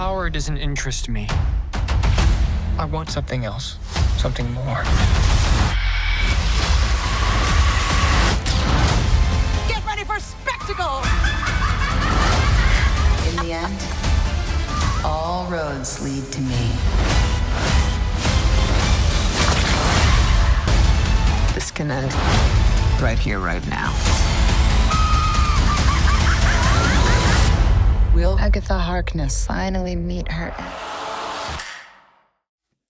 power doesn't interest me. I want something else, something more. Get ready for spectacle! In the end, all roads lead to me. This can end right here, right now. Will Agatha Harkness finally meet her end?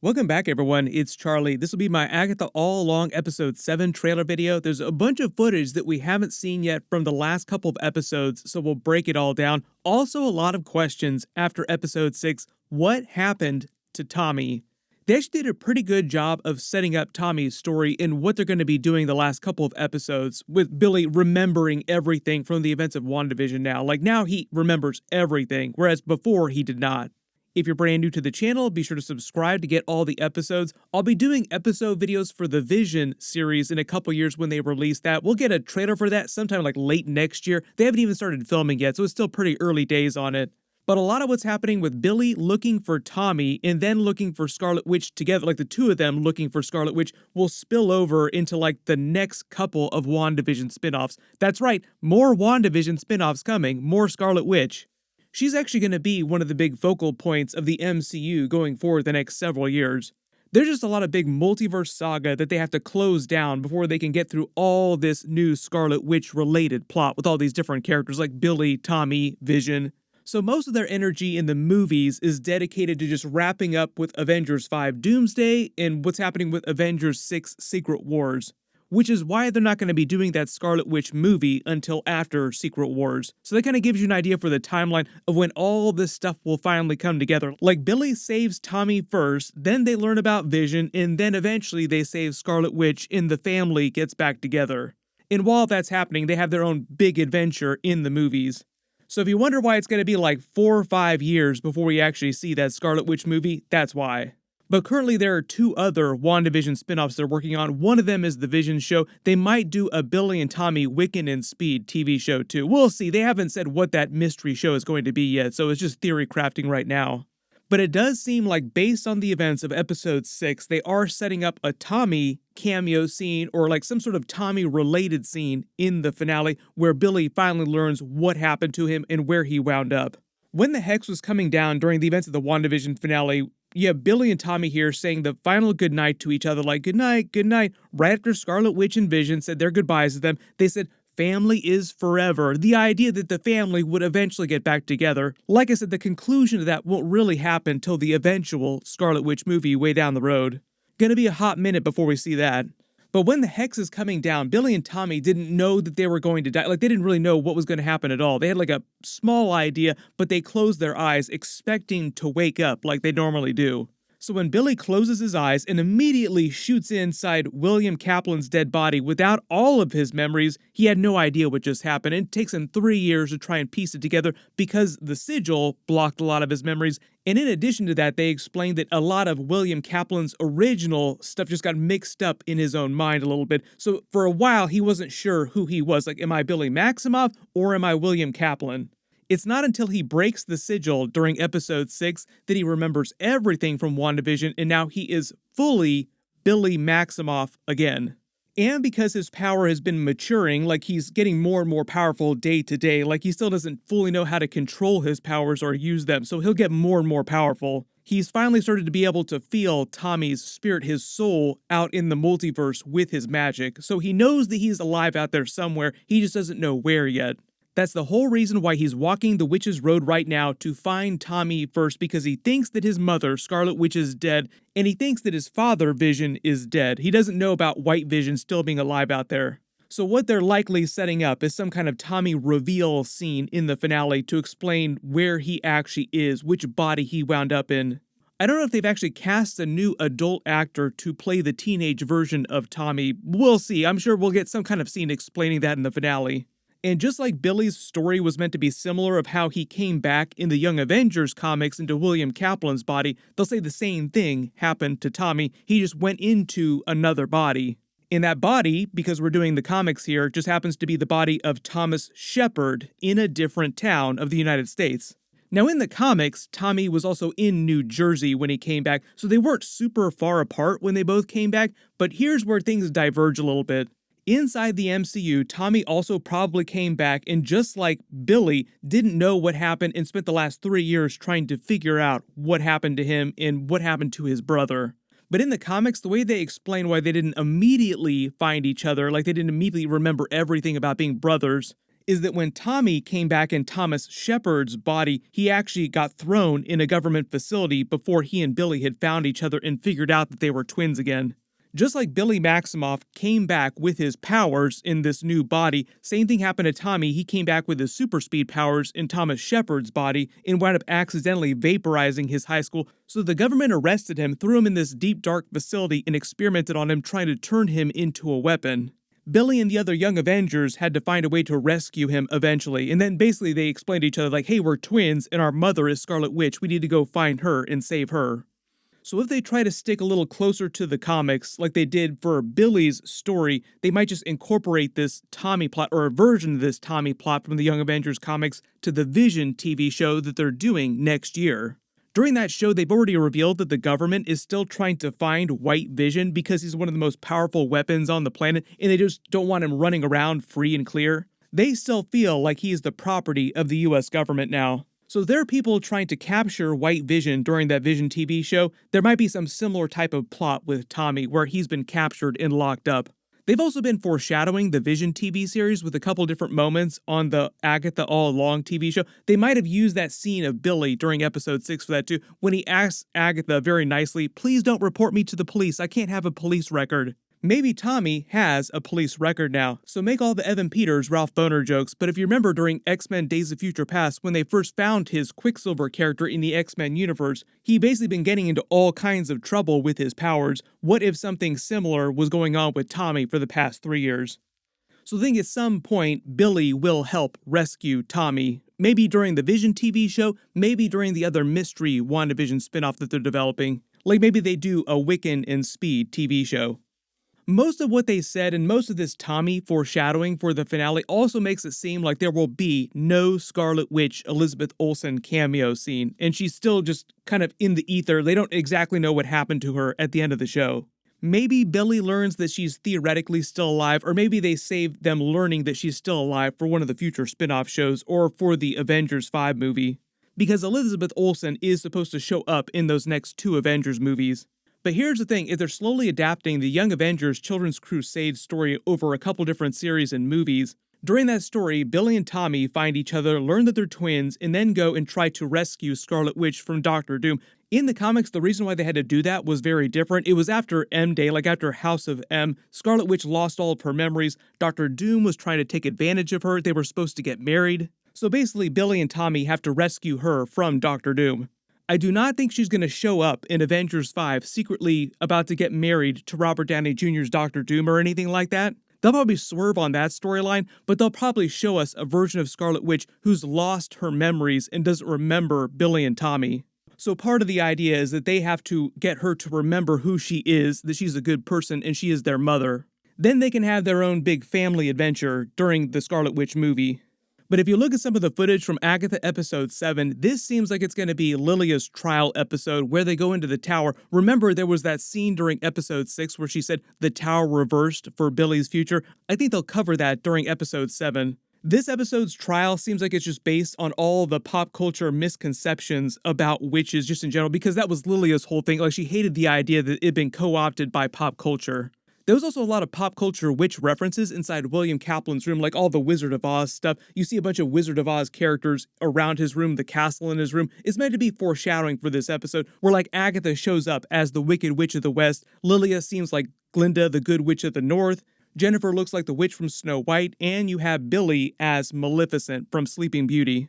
Welcome back, everyone. It's Charlie. This will be my Agatha All Along Episode 7 trailer video. There's a bunch of footage that we haven't seen yet from the last couple of episodes, so we'll break it all down. Also, a lot of questions after Episode 6. What happened to Tommy? They actually did a pretty good job of setting up Tommy's story and what they're going to be doing the last couple of episodes, with Billy remembering everything from the events of WandaVision now. Like, now he remembers everything, whereas before he did not. If you're brand new to the channel, be sure to subscribe to get all the episodes. I'll be doing episode videos for the Vision series in a couple years when they release that. We'll get a trailer for that sometime like late next year. They haven't even started filming yet, so it's still pretty early days on it. But a lot of what's happening with Billy looking for Tommy and then looking for Scarlet Witch together, like the two of them looking for Scarlet Witch, will spill over into like the next couple of WandaVision spinoffs. That's right, more WandaVision spinoffs coming, more Scarlet Witch. She's actually going to be one of the big focal points of the MCU going forward the next several years. There's just a lot of big multiverse saga that they have to close down before they can get through all this new Scarlet Witch related plot with all these different characters like Billy, Tommy, Vision. So most of their energy in the movies is dedicated to just wrapping up with Avengers 5 Doomsday and what's happening with Avengers 6 Secret Wars, which is why they're not going to be doing that Scarlet Witch movie until after Secret Wars. So that kind of gives you an idea for the timeline of when all this stuff will finally come together. Like, Billy saves Tommy first, then they learn about Vision, and then eventually they save Scarlet Witch and the family gets back together. And while that's happening, they have their own big adventure in the movies. So if you wonder why it's going to be like 4 or 5 years before we actually see that Scarlet Witch movie, that's why. But currently there are 2 other WandaVision spinoffs they're working on. One of them is the Vision show. They might do a Billy and Tommy Wiccan and Speed TV show too. We'll see. They haven't said what that mystery show is going to be yet, so it's just theory crafting right now. But it does seem like, based on the events of Episode 6, they are setting up a Tommy cameo scene or like some sort of Tommy related scene in the finale where Billy finally learns what happened to him and where he wound up. When the Hex was coming down during the events of the WandaVision finale, you have Billy and Tommy here saying the final goodnight to each other, like, good night, right after Scarlet Witch and Vision said their goodbyes to them. They said, family is forever. The idea that the family would eventually get back together. Like I said, the conclusion to that won't really happen till the eventual Scarlet Witch movie way down the road. Gonna be a hot minute before we see that. But when the Hex is coming down, Billy and Tommy didn't know that they were going to die. Like, they didn't really know what was going to happen at all. They had like a small idea, but they closed their eyes expecting to wake up like they normally do. So when Billy closes his eyes and immediately shoots inside William Kaplan's dead body without all of his memories, he had no idea what just happened. It takes him 3 years to try and piece it together because the sigil blocked a lot of his memories. And in addition to that, they explained that a lot of William Kaplan's original stuff just got mixed up in his own mind a little bit. So for a while, he wasn't sure who he was. Like, am I Billy Maximoff or am I William Kaplan? It's not until he breaks the sigil during Episode 6 that he remembers everything from WandaVision, and now he is fully Billy Maximoff again. And because his power has been maturing, like he's getting more and more powerful day to day, like he still doesn't fully know how to control his powers or use them, so he'll get more and more powerful. He's finally started to be able to feel Tommy's spirit, his soul, out in the multiverse with his magic, so he knows that he's alive out there somewhere, he just doesn't know where yet. That's the whole reason why he's walking the Witch's Road right now, to find Tommy first, because he thinks that his mother, Scarlet Witch, is dead, and he thinks that his father, Vision, is dead. He doesn't know about White Vision still being alive out there. So what they're likely setting up is some kind of Tommy reveal scene in the finale to explain where he actually is, which body he wound up in. I don't know if they've actually cast a new adult actor to play the teenage version of Tommy. We'll see. I'm sure we'll get some kind of scene explaining that in the finale. And just like Billy's story was meant to be similar of how he came back in the Young Avengers comics into William Kaplan's body, they'll say the same thing happened to Tommy. He just went into another body. And that body, because we're doing the comics here, just happens to be the body of Thomas Shepard in a different town of the United States. Now in the comics, Tommy was also in New Jersey when he came back, so they weren't super far apart when they both came back, but here's where things diverge a little bit. Inside the MCU, Tommy also probably came back and just like Billy, didn't know what happened and spent the last 3 years trying to figure out what happened to him and what happened to his brother. But in the comics, the way they explain why they didn't immediately find each other, like they didn't immediately remember everything about being brothers, is that when Tommy came back in Thomas Shepard's body, he actually got thrown in a government facility before he and Billy had found each other and figured out that they were twins again. Just like Billy Maximoff came back with his powers in this new body, same thing happened to Tommy. He came back with his super speed powers in Thomas Shepard's body and wound up accidentally vaporizing his high school. So the government arrested him, threw him in this deep dark facility, and experimented on him, trying to turn him into a weapon. Billy and the other young Avengers had to find a way to rescue him eventually, and then basically they explained to each other like, hey, we're twins and our mother is Scarlet Witch, we need to go find her and save her. So if they try to stick a little closer to the comics, like they did for Billy's story, they might just incorporate this Tommy plot, or a version of this Tommy plot from the Young Avengers comics, to the Vision TV show that they're doing next year. During that show, they've already revealed that the government is still trying to find White Vision because he's one of the most powerful weapons on the planet, and they just don't want him running around free and clear. They still feel like he's the property of the US government now. So there are people trying to capture White Vision during that Vision TV show. There might be some similar type of plot with Tommy where he's been captured and locked up. They've also been foreshadowing the Vision TV series with a couple different moments on the Agatha All Along TV show. They might have used that scene of Billy during episode 6 for that too, when he asks Agatha very nicely, please don't report me to the police, I can't have a police record. Maybe Tommy has a police record now, so make all the Evan Peters, Ralph Boner jokes, but if you remember during X-Men Days of Future Past, when they first found his Quicksilver character in the X-Men universe, he basically been getting into all kinds of trouble with his powers. What if something similar was going on with Tommy for the past 3 years? So I think at some point, Billy will help rescue Tommy. Maybe during the Vision TV show, maybe during the other mystery WandaVision spinoff that they're developing. Like maybe they do a Wiccan and Speed TV show. Most of what they said and most of this Tommy foreshadowing for the finale also makes it seem like there will be no Scarlet Witch Elizabeth Olsen cameo scene, and she's still just kind of in the ether. They don't exactly know what happened to her at the end of the show. Maybe Billy learns that she's theoretically still alive, or maybe they save them learning that she's still alive for one of the future spin-off shows or for the Avengers 5 movie. Because Elizabeth Olsen is supposed to show up in those next 2 Avengers movies. But here's the thing, if they're slowly adapting the Young Avengers Children's Crusade story over a couple different series and movies, during that story, Billy and Tommy find each other, learn that they're twins, and then go and try to rescue Scarlet Witch from Doctor Doom. In the comics, the reason why they had to do that was very different. It was after M Day, like after House of M. Scarlet Witch lost all of her memories. Dr. Doom was trying to take advantage of her. They were supposed to get married. So basically, Billy and Tommy have to rescue her from Dr. Doom. I do not think she's going to show up in Avengers 5 secretly about to get married to Robert Downey Jr.'s Dr. Doom or anything like that. They'll probably swerve on that storyline, but they'll probably show us a version of Scarlet Witch who's lost her memories and doesn't remember Billy and Tommy. So part of the idea is that they have to get her to remember who she is, that she's a good person, and she is their mother. Then they can have their own big family adventure during the Scarlet Witch movie. But if you look at some of the footage from Agatha episode 7, this seems like it's going to be Lilia's trial episode where they go into the tower. Remember, there was that scene during episode 6 where she said the tower reversed for Billy's future. I think they'll cover that during episode 7. This episode's trial seems like it's just based on all the pop culture misconceptions about witches just in general, because that was Lilia's whole thing. Like, she hated the idea that it had been co-opted by pop culture. There was also a lot of pop culture witch references inside William Kaplan's room, like all the Wizard of Oz stuff. You see a bunch of Wizard of Oz characters around his room, the castle in his room. It's meant to be foreshadowing for this episode, where like Agatha shows up as the Wicked Witch of the West, Lilia seems like Glinda, the Good Witch of the North, Jennifer looks like the witch from Snow White, and you have Billy as Maleficent from Sleeping Beauty.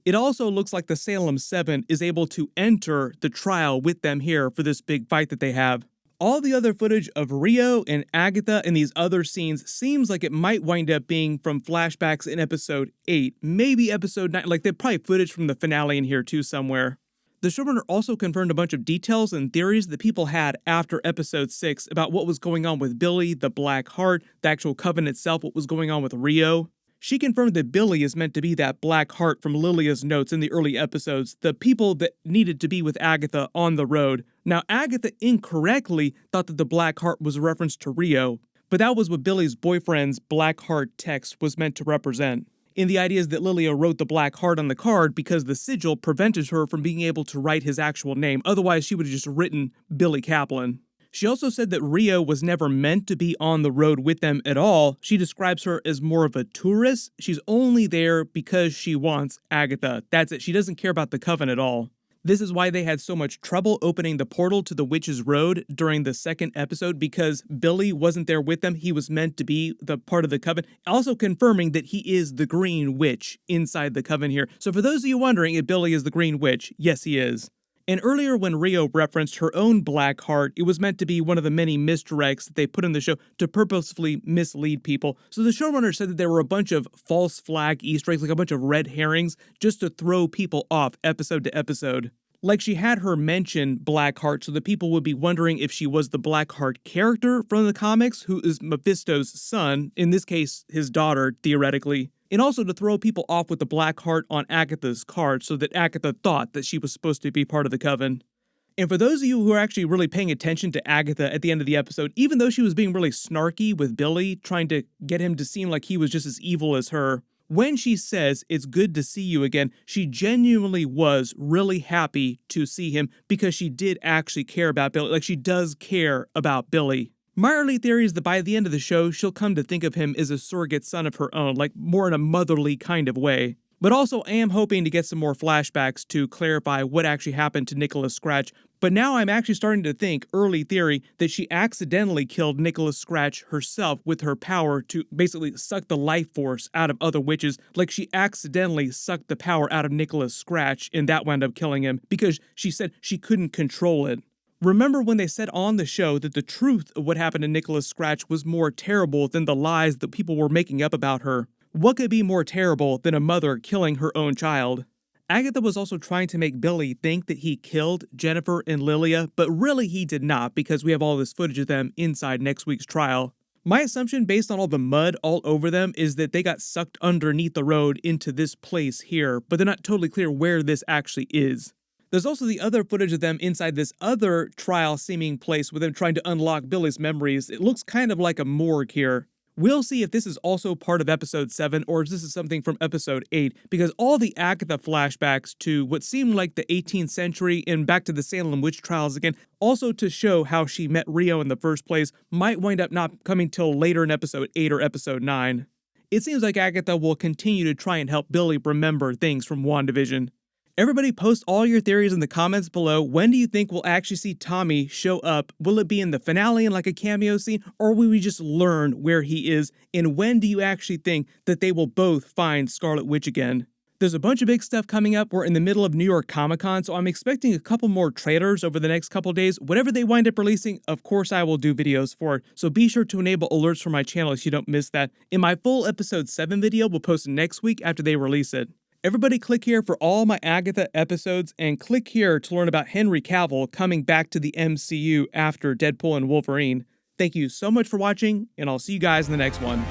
It also looks like the Salem 7 is able to enter the trial with them here for this big fight that they have. All the other footage of Rio and Agatha and these other scenes seems like it might wind up being from flashbacks in episode 8, maybe episode 9, like there's probably footage from the finale in here too somewhere. The showrunner also confirmed a bunch of details and theories that people had after episode 6 about what was going on with Billy, the Black Heart, the actual Coven itself, what was going on with Rio. She confirmed that Billy is meant to be that Black Heart from Lilia's notes in the early episodes, the people that needed to be with Agatha on the road. Now, Agatha incorrectly thought that the Black Heart was a reference to Rio, but that was what Billy's boyfriend's Black Heart text was meant to represent. And the idea is that Lilia wrote the Black Heart on the card because the sigil prevented her from being able to write his actual name, otherwise she would have just written Billy Kaplan. She also said that Rio was never meant to be on the road with them at all. She describes her as more of a tourist. She's only there because she wants Agatha. That's it. She doesn't care about the coven at all. This is why they had so much trouble opening the portal to the Witch's Road during the second episode, because Billy wasn't there with them. He was meant to be the part of the coven. Also confirming that he is the Green Witch inside the coven here. So for those of you wondering if Billy is the Green Witch, yes, he is. And earlier when Rio referenced her own Black Heart, it was meant to be one of the many misdirects that they put in the show to purposefully mislead people. So the showrunner said that there were a bunch of false flag Easter eggs, like a bunch of red herrings, just to throw people off episode to episode. Like she had her mention Black Heart so that people would be wondering if she was the Black Heart character from the comics, who is Mephisto's son, in this case his daughter, theoretically. And also to throw people off with the Black Heart on Agatha's card so that Agatha thought that she was supposed to be part of the coven. And for those of you who are actually really paying attention to Agatha at the end of the episode, even though she was being really snarky with Billy, trying to get him to seem like he was just as evil as her, when she says it's good to see you again, she genuinely was really happy to see him because she did actually care about Billy. Like, she does care about Billy. My early theory is that by the end of the show, she'll come to think of him as a surrogate son of her own, like more in a motherly kind of way. But also, I am hoping to get some more flashbacks to clarify what actually happened to Nicholas Scratch. But now I'm actually starting to think, early theory, that she accidentally killed Nicholas Scratch herself with her power to basically suck the life force out of other witches. Like she accidentally sucked the power out of Nicholas Scratch, and that wound up killing him because she said she couldn't control it. Remember when they said on the show that the truth of what happened to Nicholas Scratch was more terrible than the lies that people were making up about her? What could be more terrible than a mother killing her own child? Agatha was also trying to make Billy think that he killed Jennifer and Lilia, but really he did not because we have all this footage of them inside next week's trial. My assumption, based on all the mud all over them, is that they got sucked underneath the road into this place here, but they're not totally clear where this actually is. There's also the other footage of them inside this other trial-seeming place with them trying to unlock Billy's memories. It looks kind of like a morgue here. We'll see if this is also part of episode 7 or if this is something from episode 8, because all the Agatha flashbacks to what seemed like the 18th century and back to the Salem witch trials again, also to show how she met Rio in the first place, might wind up not coming till later in episode 8 or episode 9. It seems like Agatha will continue to try and help Billy remember things from WandaVision. Everybody post all your theories in the comments below. When do you think we'll actually see Tommy show up? Will it be in the finale in like a cameo scene, or will we just learn where he is? And when do you actually think that they will both find Scarlet Witch again? There's a bunch of big stuff coming up. We're in the middle of New York Comic Con, so I'm expecting a couple more trailers over the next couple days. Whatever they wind up releasing, of course I will do videos for it. So be sure to enable alerts for my channel so you don't miss that. And my full episode 7 video will post next week after they release it. Everybody click here for all my Agatha episodes, and click here to learn about Henry Cavill coming back to the MCU after Deadpool and Wolverine. Thank you so much for watching, and I'll see you guys in the next one.